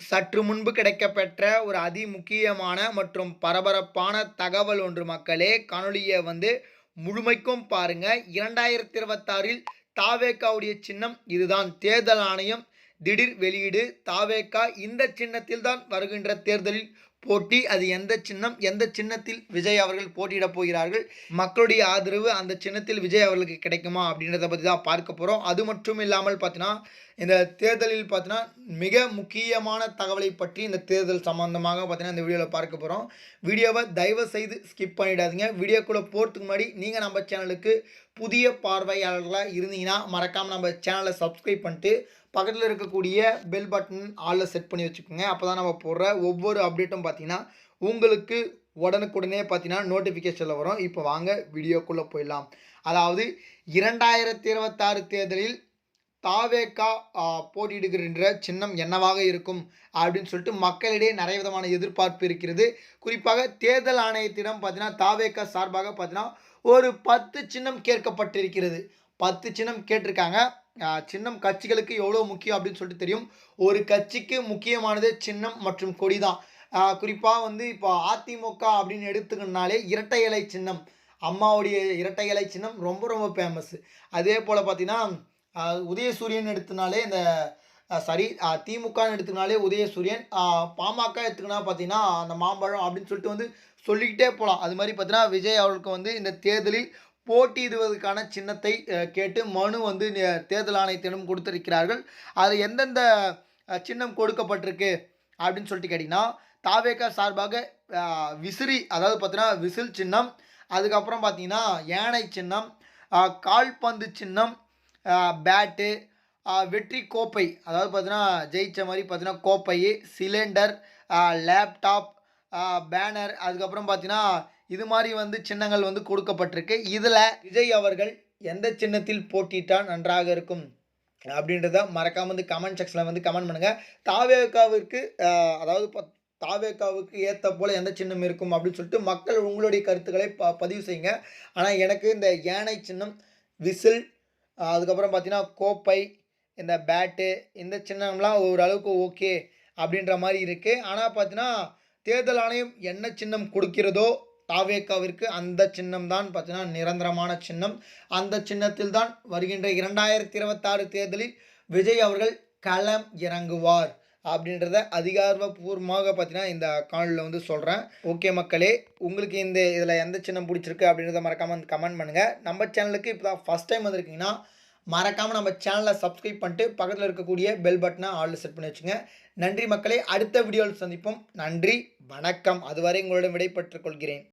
சற்று முன்பு கிடைக்கப்பெற்ற ஒரு அதிமுக்கியமான மற்றும் பரபரப்பான தகவல் ஒன்று மக்களே. காணொளிய முழுமைக்கும் பாருங்க. 2026ல் தாவேகாவுடைய சின்னம் இதுதான். தேர்தல் ஆணையம் திடீர் வெளியீடு. தாவேகா இந்த சின்னத்தில் தான் வருகின்ற தேர்தலில் போட்டி. அது எந்த சின்னம், எந்த சின்னத்தில் விஜய் அவர்கள் போட்டியிடப் போகிறார்கள், மக்களுடைய ஆதரவு அந்த சின்னத்தில் விஜய் அவர்களுக்கு கிடைக்குமா அப்படின்றத பற்றி தான் பார்க்க போகிறோம். அது மட்டும் இல்லாமல் பார்த்தீங்கன்னா, இந்த தேர்தலில் பார்த்தீங்கன்னா மிக முக்கியமான தகவலை பற்றி இந்த தேர்தல் சம்பந்தமாக பார்த்தீங்கன்னா இந்த வீடியோவில் பார்க்க போகிறோம். வீடியோவை தயவு செய்து ஸ்கிப் பண்ணிடாதீங்க. வீடியோக்குள்ளே போகிறதுக்கு முன்னாடி நீங்கள் நம்ம சேனலுக்கு புதிய பார்வையாளர்களாக இருந்தீங்கன்னா மறக்காமல் நம்ம சேனலை சப்ஸ்கிரைப் பண்ணிட்டு பக்கத்தில் இருக்கக்கூடிய பெல் பட்டன் ஆலில் செட் பண்ணி வச்சுக்கோங்க. அப்போ தான் நம்ம போடுற ஒவ்வொரு அப்டேட்டும் பார்த்தீங்கன்னா உங்களுக்கு உடனுக்குடனே பார்த்தீங்கன்னா நோட்டிஃபிகேஷனில் வரும். இப்போ வாங்க வீடியோக்குள்ளே போயிடலாம். அதாவது 2026 தேர்தலில் தாவேகா போட்டியிடுகின்ற சின்னம் என்னவாக இருக்கும் அப்படின்னு சொல்லிட்டு மக்களிடையே நிறைய விதமான எதிர்பார்ப்பு இருக்கிறது. குறிப்பாக தேர்தல் ஆணையத்திடம் பார்த்தீங்கன்னா தாவேகா சார்பாக பார்த்தீங்கன்னா ஒரு 10 சின்னம் கேட்கப்பட்டிருக்கிறது. 10 சின்னம் கேட்டிருக்காங்க. சின்னம் கட்சிகளுக்கு எவ்வளோ முக்கியம் அப்படின்னு சொல்லிட்டு தெரியும். ஒரு கட்சிக்கு முக்கியமானது சின்னம் மற்றும் கொடி தான். குறிப்பாக இப்போ அதிமுக அப்படின்னு எடுத்துக்கினாலே இரட்டை இலை சின்னம், அம்மாவுடைய இரட்டை இலை சின்னம் ரொம்ப ரொம்ப ஃபேமஸ். அதே போல் பார்த்தீங்கன்னா உதயசூரியன் எடுத்துனாலே இந்த திமுகன்னு எடுத்துக்கினாலே உதயசூரியன், பாமக எடுத்துக்கினா பார்த்தீங்கன்னா அந்த மாம்பழம் அப்படின்னு சொல்லிட்டு சொல்லிக்கிட்டே போகலாம். அது மாதிரி பார்த்தீங்கன்னா விஜய் அவர்களுக்கு இந்த தேர்தலில் போட்டியிடுவதற்கான சின்னத்தை கேட்டு மனு தேர்தல் ஆணையத்திடம் கொடுத்திருக்கிறார்கள். அது எந்தெந்த சின்னம் கொடுக்கப்பட்டிருக்கு அப்படின்னு சொல்லிட்டு கேட்டிங்கன்னா, தாவேகா சார்பாக விசிறி, அதாவது பார்த்தீங்கன்னா விசில் சின்னம், அதுக்கப்புறம் பார்த்தீங்கன்னா யானை சின்னம், கால்பந்து சின்னம், பேட்டு, வெற்றி கோப்பை, அதாவது பார்த்தீங்கன்னா ஜெயிச்ச மாதிரி பார்த்தீங்கன்னா கோப்பை, சிலிண்டர், லேப்டாப், பேனர், அதுக்கப்புறம் பார்த்தீங்கன்னா இது மாதிரி சின்னங்கள் கொடுக்கப்பட்டிருக்கு. இதில் விஜய் அவர்கள் எந்த சின்னத்தில் போட்டியிட்டால் நன்றாக இருக்கும் அப்படின்றத மறக்காமல் கமெண்ட் செக்ஷனில் கமெண்ட் பண்ணுங்கள். தாவேகாவிற்கு அதாவது தாவேகாவுக்கு ஏற்ற போல் எந்த சின்னம் இருக்கும் அப்படின்னு சொல்லிட்டு மக்கள் உங்களுடைய கருத்துக்களை பதிவு செய்யுங்க. ஆனால் எனக்கு இந்த யானை சின்னம், விசில், அதுக்கப்புறம் பார்த்தீங்கன்னா கோப்பை, இந்த பேட்டு, இந்த சின்னம்லாம் ஓரளவுக்கு ஓகே அப்படின்ற மாதிரி இருக்குது. ஆனால் பார்த்தீங்கன்னா தேர்தல் ஆணையம் என்ன சின்னம் கொடுக்கிறதோ தாவேகாவிற்கு அந்த சின்னம் தான் பார்த்தீங்கன்னா நிரந்தரமான சின்னம். அந்த சின்னத்தில் தான் வருகின்ற 2026 தேர்தலில் விஜய் அவர்கள் களம் இறங்குவார் அப்படின்றத அதிகாரப்பூர்வமாக பார்த்தீங்கன்னா இந்த காணொலியில் சொல்கிறேன். ஓகே மக்களே, உங்களுக்கு இதில் எந்த சின்னம் பிடிச்சிருக்கு அப்படின்றத மறக்காமல் கமெண்ட் பண்ணுங்கள். நம்ம சேனலுக்கு இப்போ தான் ஃபஸ்ட் டைம் வந்திருக்கீங்கன்னா மறக்காமல் நம்ம சேனலை சப்ஸ்கிரைப் பண்ணிட்டு பக்கத்தில் இருக்கக்கூடிய பெல் பட்டனை ஆலில் செட் பண்ணி வச்சுங்க. நன்றி மக்களே, அடுத்த வீடியோவில் சந்திப்போம். நன்றி, வணக்கம். அதுவரை உங்களிடம் விடைபெற்றுக் கொள்கிறேன்.